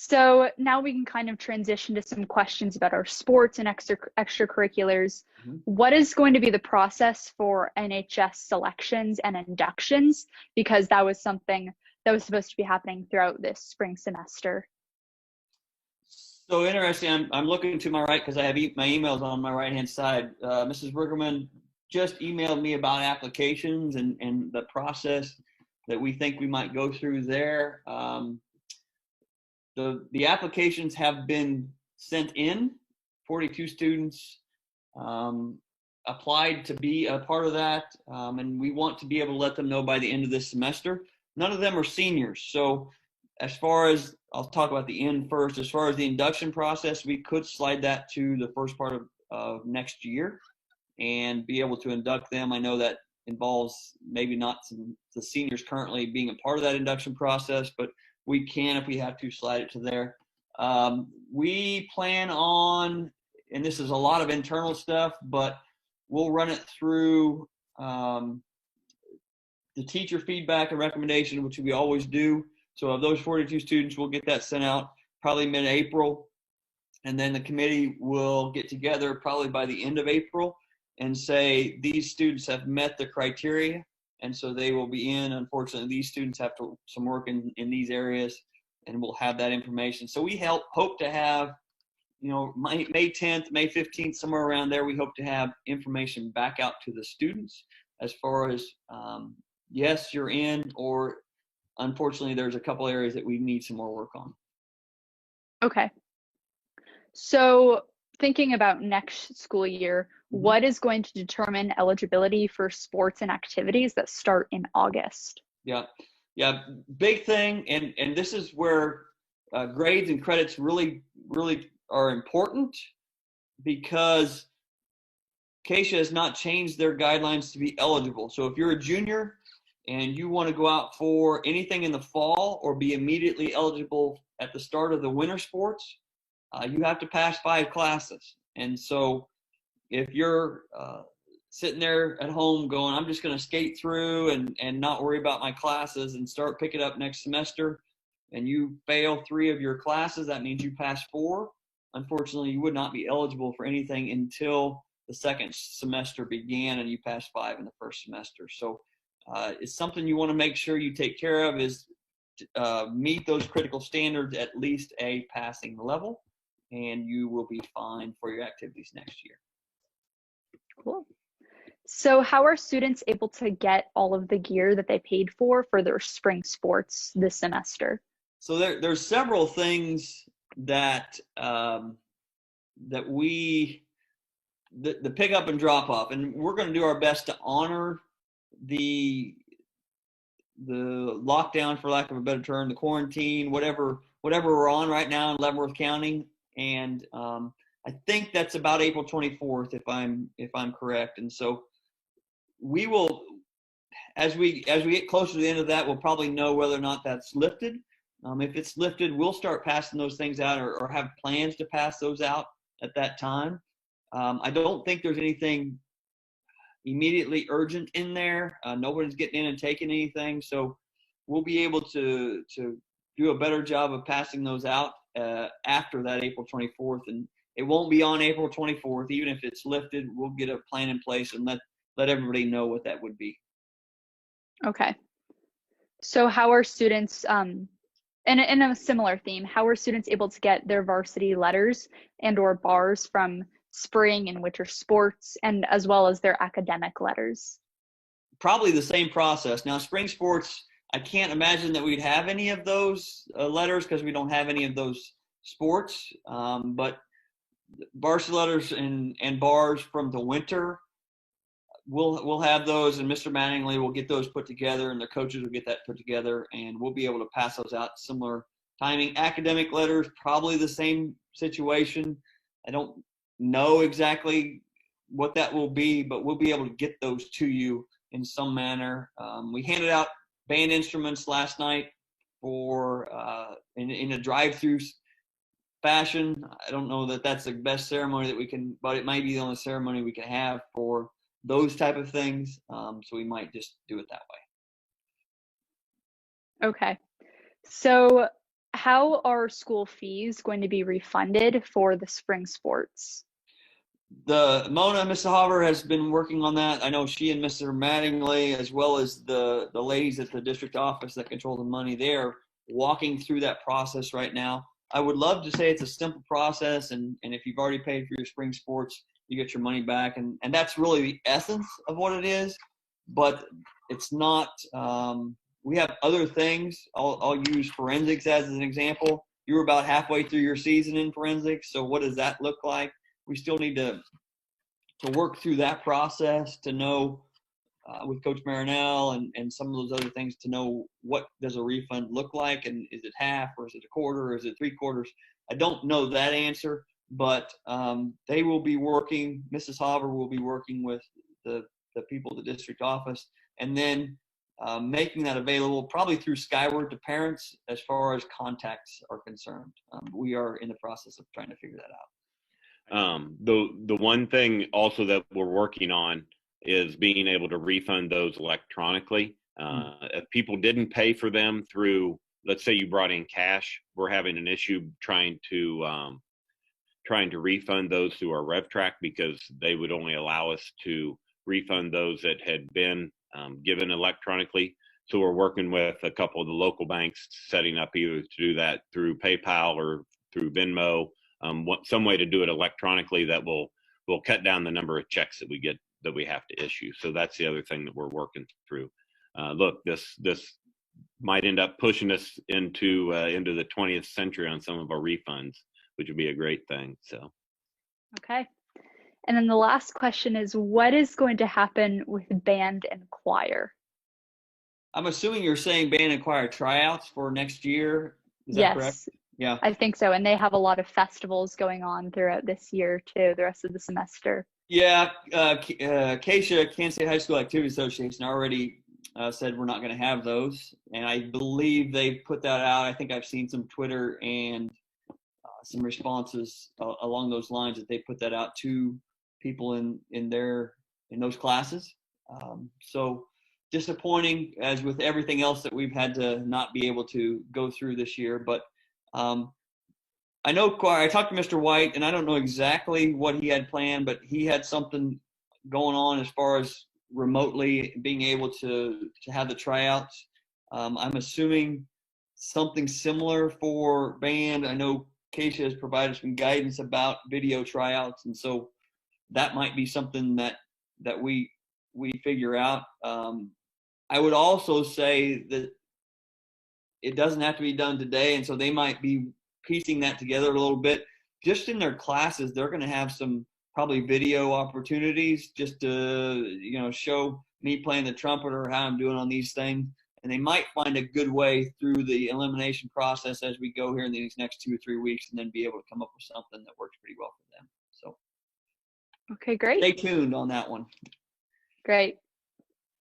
So now we can kind of transition to some questions about our sports and extracurriculars. Mhm. What is going to be the process for NHS selections and inductions? Because that was something that was supposed to be happening throughout this spring semester. So interesting. I'm looking to my right because I have my emails on my right-hand side. Mrs. Bruggerman just emailed me about applications and the process that we think we might go through there. The applications have been sent in. 42 students applied to be a part of that, and we want to be able to let them know by the end of this semester. None of them are seniors, so as far as, I'll talk about the end first, as far as the induction process, we could slide that to the first part of next year and be able to induct them. I know that involves maybe not the seniors currently being a part of that induction process, but we can, if we have to, slide it to there. We plan on, and this is a lot of internal stuff, but we'll run it through the teacher feedback and recommendation, which we always do. So of those 42 students, we'll get that sent out probably mid-April. And then the committee will get together probably by the end of April and say these students have met the criteria, and so they will be in. Unfortunately, these students have some work in these areas, and we'll have that information. So we hope to have, May 10th, May 15th, somewhere around there, we hope to have information back out to the students as far as, yes, you're in, or unfortunately, there's a couple areas that we need some more work on. Okay. So thinking about next school year, what is going to determine eligibility for sports and activities that start in August? Yeah, big thing, and this is where grades and credits really are important, because Keisha has not changed their guidelines to be eligible. So if you're a junior and you want to go out for anything in the fall or be immediately eligible at the start of the winter sports, you have to pass 5 classes. And so if you're sitting there at home going, I'm just going to skate through and not worry about my classes and start picking up next semester, and you fail 3 of your classes, that means you pass 4. Unfortunately, you would not be eligible for anything until the second semester began and you passed 5 in the first semester. So it's something you want to make sure you take care of, is meet those critical standards, at least a passing level, and you will be fine for your activities next year. Cool. So how are students able to get all of the gear that they paid for their spring sports this semester? So there's several things that that the pick up and drop off, and we're going to do our best to honor the lockdown, for lack of a better term, the quarantine, whatever we're on right now in Leavenworth County, and I think that's about April 24th, if I'm correct. And so we will, as we get closer to the end of that, we'll probably know whether or not that's lifted. If it's lifted, we'll start passing those things out, or have plans to pass those out at that time. I don't think there's anything immediately urgent in there. Nobody's getting in and taking anything, so we'll be able to do a better job of passing those out after that April 24th. And it won't be on April 24th. Even if it's lifted, we'll get a plan in place and let everybody know what that would be. Okay. So how are students, in a similar theme, how are students able to get their varsity letters and or bars from spring and winter sports, and as well as their academic letters? Probably the same process. Now, spring sports, I can't imagine that we'd have any of those letters because we don't have any of those sports. But varsity letters and bars from the winter, we'll have those, and Mr. Manningly will get those put together, and the coaches will get that put together, and we'll be able to pass those out similar timing. Academic letters, probably the same situation. I don't know exactly what that will be, but we'll be able to get those to you in some manner. We handed out band instruments last night for in a drive-through fashion. I don't know that that's the best ceremony that we can, but it might be the only ceremony we can have for those type of things. So we might just do it that way. Okay. So how are school fees going to be refunded for the spring sports? The Mona, Mr. Hopper has been working on that. I know she and Mr. Mattingly, as well as the ladies at the district office that control the money, they're walking through that process right now. I would love to say it's a simple process, and if you've already paid for your spring sports, you get your money back, and that's really the essence of what it is. But it's not. We have other things. I'll use forensics as an example. You were about halfway through your season in forensics, so what does that look like? We still need to work through that process to know with Coach Marinell and some of those other things to know what does a refund look like, and is it half or is it a quarter or is it 3/4? I don't know that answer, but they will be working. Mrs. Hopper will be working with the people at the district office, and then making that available probably through Skyward to parents as far as contacts are concerned. We are in the process of trying to figure that out. The one thing also that we're working on is being able to refund those electronically. If people didn't pay for them through, let's say you brought in cash, we're having an issue trying to refund those through our RevTrack, because they would only allow us to refund those that had been given electronically. So we're working with a couple of the local banks, setting up either to do that through PayPal or through Venmo. Some way to do it electronically that will cut down the number of checks that we have to issue. So that's the other thing that we're working through. Look, this might end up pushing us into the 20th century on some of our refunds, which would be a great thing. So. Okay. And then the last question is, what is going to happen with band and choir? I'm assuming you're saying band and choir tryouts for next year. Is that correct? Yeah, I think so. And they have a lot of festivals going on throughout this year too, the rest of the semester. Yeah, Kansas State High School Activity Association already said we're not going to have those, and I believe they put that out. I think I've seen some Twitter and some responses along those lines that they put that out to people in those classes. So disappointing, as with everything else that we've had to not be able to go through this year, but I know choir. I talked to Mr. White, and I don't know exactly what he had planned, but he had something going on as far as remotely being able to have the tryouts. I'm assuming something similar for band. I know Keisha has provided some guidance about video tryouts, and so that might be something that we figure out. I would also say that it doesn't have to be done today, and so they might be piecing that together a little bit. Just in their classes, they're going to have some probably video opportunities just to show me playing the trumpet or how I'm doing on these things, and they might find a good way through the elimination process as we go here in these next 2 or 3 weeks, and then be able to come up with something that works pretty well for them. So okay, great. Stay tuned on that one. Great.